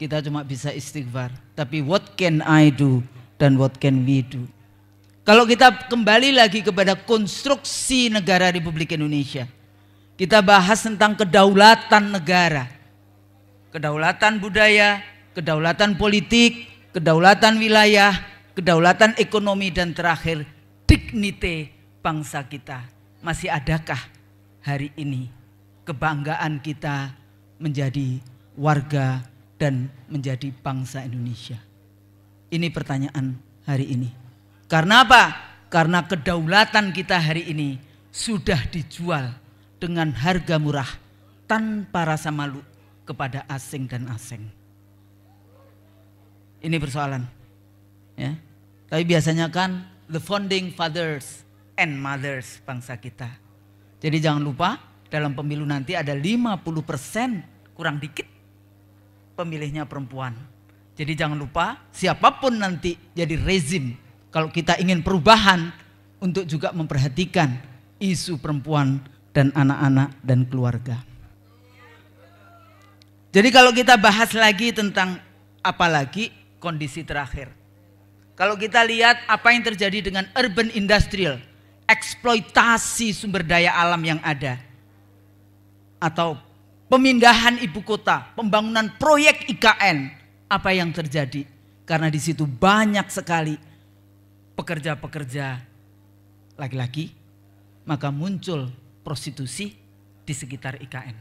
kita cuma bisa istighfar. Tapi what can I do dan what can we do? Kalau kita kembali lagi kepada konstruksi negara Republik Indonesia, kita bahas tentang kedaulatan negara, kedaulatan budaya, kedaulatan politik, kedaulatan wilayah, kedaulatan ekonomi, dan terakhir dignity bangsa kita. Masih adakah hari ini kebanggaan kita menjadi warga dan menjadi bangsa Indonesia? Ini pertanyaan hari ini. Karena apa? Karena kedaulatan kita hari ini sudah dijual dengan harga murah tanpa rasa malu kepada asing dan asing. Ini persoalan. Ya. Tapi biasanya kan the founding fathers and mothers bangsa kita. Jadi jangan lupa dalam pemilu nanti ada 50% kurang dikit pemilihnya perempuan. Jadi jangan lupa siapapun nanti jadi rezim, kalau kita ingin perubahan untuk juga memperhatikan isu perempuan dan anak-anak dan keluarga. Jadi kalau kita bahas lagi tentang apalagi kondisi terakhir. Kalau kita lihat apa yang terjadi dengan urban industrial, eksploitasi sumber daya alam yang ada. Atau pemindahan ibu kota, pembangunan proyek IKN, apa yang terjadi? Karena di situ banyak sekali pekerja-pekerja laki-laki, maka muncul prostitusi di sekitar IKN.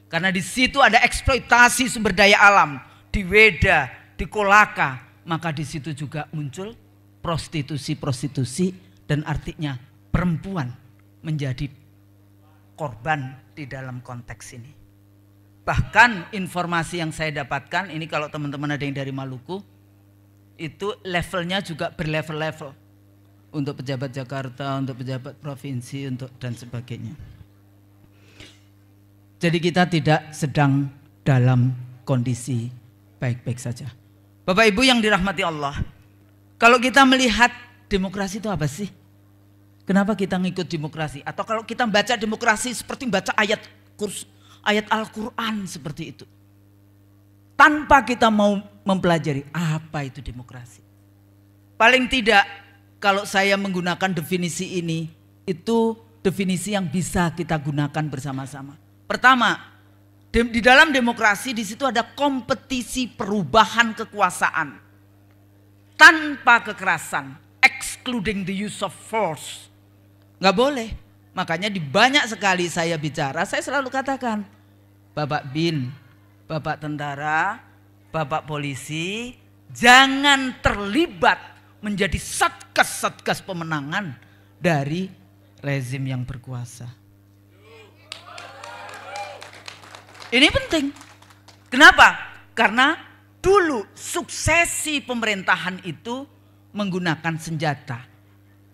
Karena di situ ada eksploitasi sumber daya alam, di Weda, di Kolaka, maka di situ juga muncul prostitusi-prostitusi, dan artinya perempuan menjadi korban di dalam konteks ini. Bahkan informasi yang saya dapatkan, ini kalau teman-teman ada yang dari Maluku, itu levelnya juga berlevel-level. Untuk pejabat Jakarta, untuk pejabat provinsi, dan sebagainya. Jadi kita tidak sedang dalam kondisi baik-baik saja. Bapak Ibu yang dirahmati Allah, kalau kita melihat demokrasi itu apa sih? Kenapa kita ngikut demokrasi? Atau kalau kita baca demokrasi seperti baca ayat Al-Quran seperti itu. Tanpa kita mau mempelajari apa itu demokrasi. Paling tidak kalau saya menggunakan definisi ini, itu definisi yang bisa kita gunakan bersama-sama. Pertama, di dalam demokrasi di situ ada kompetisi perubahan kekuasaan tanpa kekerasan, excluding the use of force. Nggak boleh. Makanya di banyak sekali saya bicara, saya selalu katakan, Bapak Bin, Bapak tentara, Bapak polisi, jangan terlibat menjadi satgas-satgas pemenangan dari rezim yang berkuasa. Ini penting. Kenapa? Karena dulu suksesi pemerintahan itu menggunakan senjata.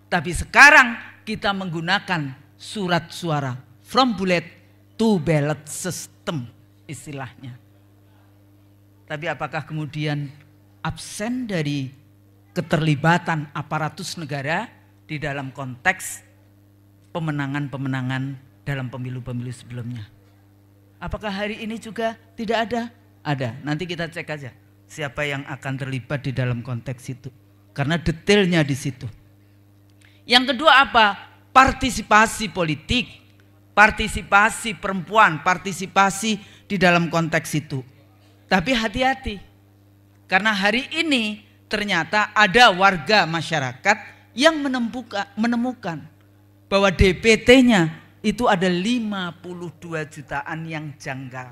Tapi sekarang kita menggunakan surat suara, from bullet to ballot system istilahnya. Tapi apakah kemudian absen dari keterlibatan aparatus negara di dalam konteks pemenangan-pemenangan dalam pemilu-pemilu sebelumnya? Apakah hari ini juga tidak ada? Ada, nanti kita cek aja siapa yang akan terlibat di dalam konteks itu. Karena detailnya di situ. Yang kedua apa? Partisipasi politik, partisipasi perempuan, partisipasi di dalam konteks itu. Tapi hati-hati, karena hari ini ternyata ada warga masyarakat yang menemukan bahwa DPT-nya itu ada 52 jutaan yang janggal.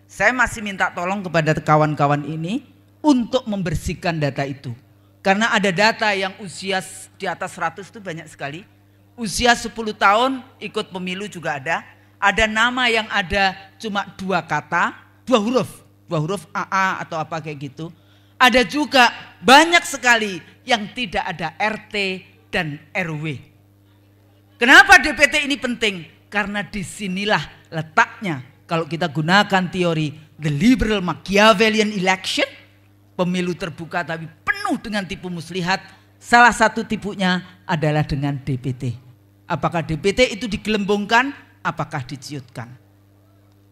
Saya masih minta tolong kepada kawan-kawan ini untuk membersihkan data itu. Karena ada data yang usia di atas 100 itu banyak sekali. Usia 10 tahun ikut pemilu juga ada. Ada nama yang ada cuma 2 kata, 2 huruf AA atau apa kayak gitu. Ada juga banyak sekali yang tidak ada RT dan RW. Kenapa DPT ini penting? Karena disinilah letaknya kalau kita gunakan teori the liberal Machiavellian election, pemilu terbuka tapi penuh dengan tipu muslihat. Salah satu tipunya adalah dengan DPT. Apakah DPT itu digelembungkan? Apakah diciutkan?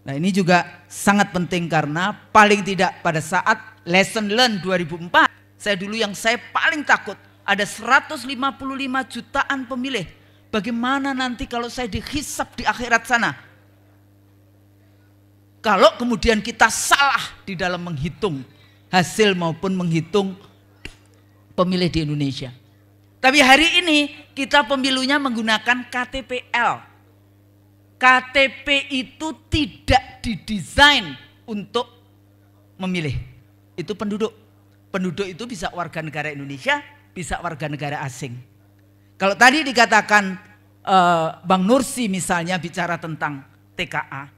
Nah ini juga sangat penting karena paling tidak pada saat lesson learn 2004, saya paling takut ada 155 jutaan pemilih. Bagaimana nanti kalau saya dihisap di akhirat sana? Kalau kemudian kita salah di dalam menghitung hasil maupun menghitung pemilih di Indonesia. Tapi hari ini kita pemilunya menggunakan KTPL. KTP itu tidak didesain untuk memilih. Itu penduduk. Penduduk itu bisa warga negara Indonesia, bisa warga negara asing. Kalau tadi dikatakan Bang Nursi misalnya bicara tentang TKA.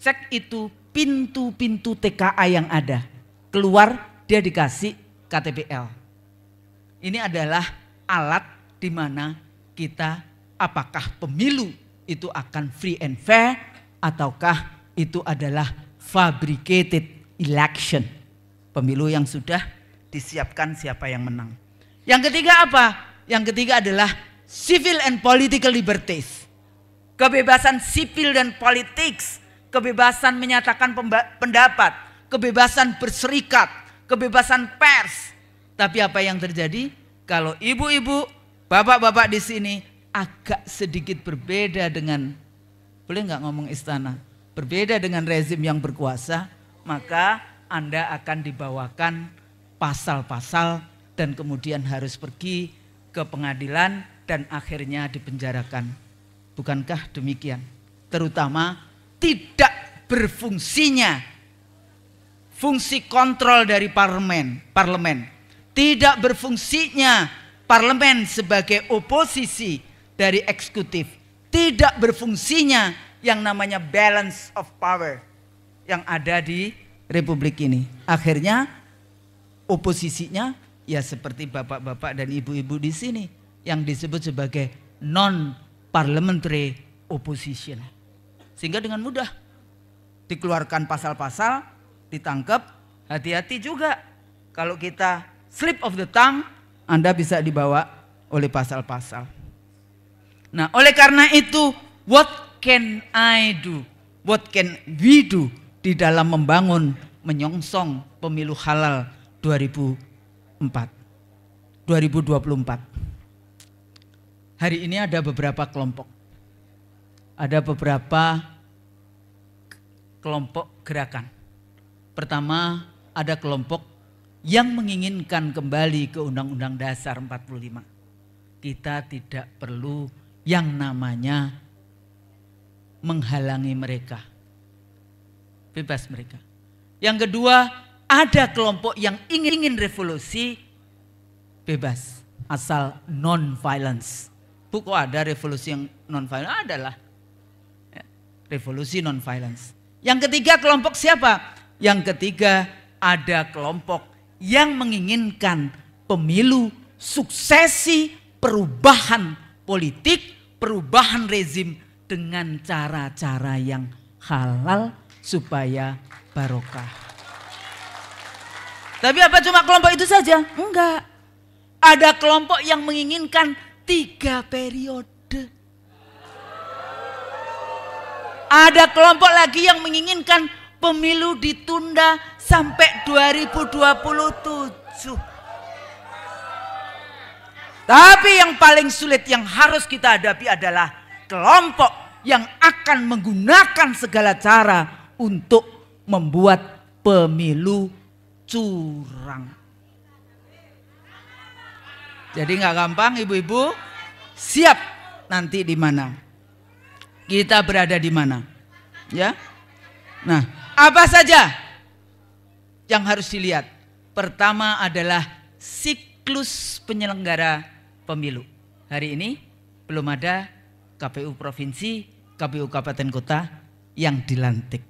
Cek itu pintu-pintu TKA yang ada. Keluar dia dikasih KTPL. Ini adalah alat di mana kita apakah pemilu itu akan free and fair ataukah itu adalah fabricated election. Pemilu yang sudah disiapkan siapa yang menang. Yang ketiga apa? Yang ketiga adalah civil and political liberties. Kebebasan sipil dan politik, kebebasan menyatakan pendapat, kebebasan berserikat, kebebasan pers. Tapi apa yang terjadi? Kalau ibu-ibu, bapak-bapak di sini agak sedikit berbeda dengan, boleh nggak ngomong istana, berbeda dengan rezim yang berkuasa, maka Anda akan dibawakan pasal-pasal dan kemudian harus pergi ke pengadilan dan akhirnya dipenjarakan. Bukankah demikian? Terutama tidak berfungsinya fungsi kontrol dari parlemen. Tidak berfungsinya parlemen sebagai oposisi dari eksekutif, tidak berfungsinya yang namanya balance of power yang ada di Republik ini. Akhirnya oposisinya ya seperti bapak-bapak dan ibu-ibu di sini yang disebut sebagai non-parliamentary opposition. Sehingga dengan mudah dikeluarkan pasal-pasal, ditangkap, hati-hati juga kalau kita slip of the tongue, Anda bisa dibawa oleh pasal-pasal. Nah, oleh karena itu, what can I do? What can we do di dalam membangun, menyongsong pemilu halal 2024? Hari ini ada beberapa kelompok. Ada beberapa kelompok gerakan. Pertama, ada kelompok yang menginginkan kembali ke Undang-Undang Dasar 45. Kita tidak perlu yang namanya menghalangi mereka. Bebas mereka. Yang kedua, ada kelompok yang ingin revolusi bebas, asal non-violence. Kok ada revolusi yang non-violence? Adalah revolusi non-violence. Yang ketiga kelompok siapa? Yang ketiga ada kelompok yang menginginkan pemilu, suksesi, perubahan politik, perubahan rezim dengan cara-cara yang halal supaya barokah. Tapi apa cuma kelompok itu saja? Enggak. Ada kelompok yang menginginkan 3 periode. Ada kelompok lagi yang menginginkan pemilu ditunda sampai 2027. Tapi yang paling sulit yang harus kita hadapi adalah kelompok yang akan menggunakan segala cara untuk membuat pemilu curang. Jadi nggak gampang ibu-ibu, siap nanti di mana? Kita berada di mana? Ya. Nah, apa saja yang harus dilihat? Pertama adalah siklus penyelenggara pemilu. Hari ini belum ada KPU provinsi, KPU kabupaten kota yang dilantik.